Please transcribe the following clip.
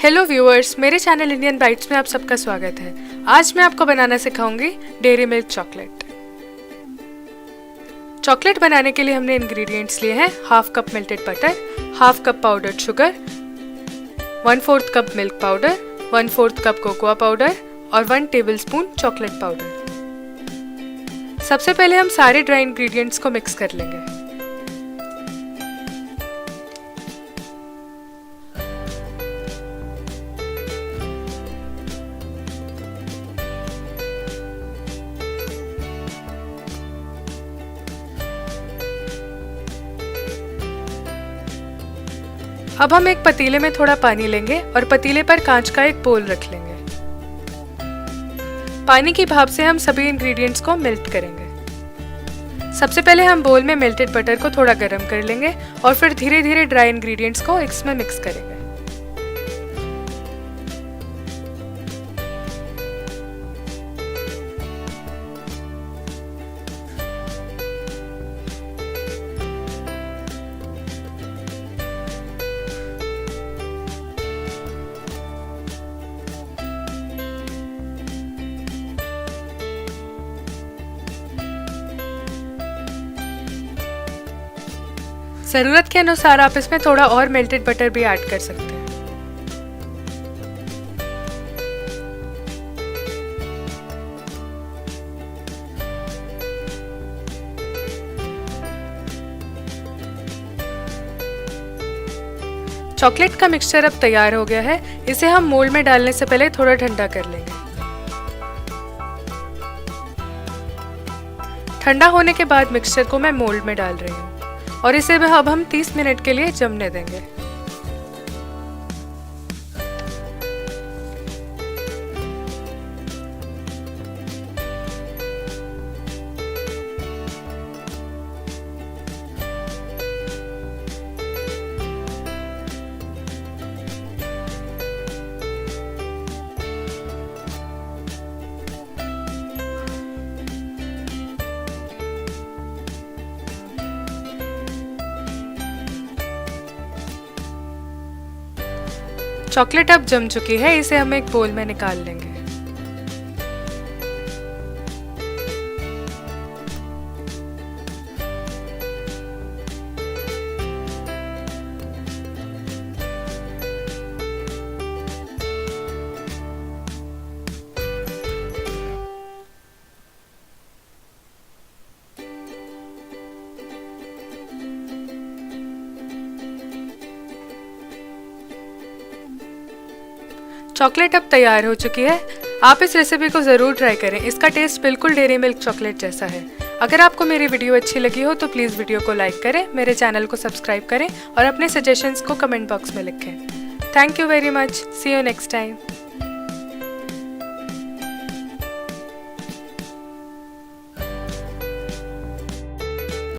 Hello viewers, मेरे channel Indian bytes में आप सबका स्वागत है। आज मैं आपको बनाना सिखाऊंगी डेयरी मिल्क चॉकलेट। चॉकलेट बनाने के लिए हमने इंग्रेडिएंट्स लिए हैं half cup melted butter, half cup powdered sugar, 1/4 cup milk powder, 1/4 cup cocoa powder और 1 टेबलस्पून चॉकलेट पाउडर। सबसे पहले हम सारे ड्राई इंग्रेडिएंट्स को मिक्स कर लेंगे। अब हम एक पतीले में थोड़ा पानी लेंगे और पतीले पर कांच का एक बोल रख लेंगे। पानी की भाप से हम सभी इंग्रेडिएंट्स को मेल्ट करेंगे। सबसे पहले हम बोल में मेल्टेड बटर को थोड़ा गर्म कर लेंगे और फिर धीरे धीरे ड्राई इंग्रेडिएंट्स को इसमें मिक्स करेंगे। ज़रूरत के अनुसार आप इसमें थोड़ा और मेल्टेड बटर भी ऐड कर सकते हैं। चॉकलेट का मिक्सचर अब तैयार हो गया है। इसे हम मोल्ड में डालने से पहले थोड़ा ठंडा कर लेंगे। ठंडा होने के बाद मिक्सचर को मैं मोल्ड में डाल रही हूँ और इसे अब हम 30 मिनट के लिए जमने देंगे। चॉकलेट अब जम चुकी है, इसे हम एक बोल में निकाल लेंगे। चॉकलेट अब तैयार हो चुकी है। आप इस रेसिपी को ज़रूर ट्राई करें। इसका टेस्ट बिल्कुल डेयरी मिल्क चॉकलेट जैसा है। अगर आपको मेरी वीडियो अच्छी लगी हो तो प्लीज़ वीडियो को लाइक करें, मेरे चैनल को सब्सक्राइब करें और अपने सजेशंस को कमेंट बॉक्स में लिखें। Thank you very much. See you next time.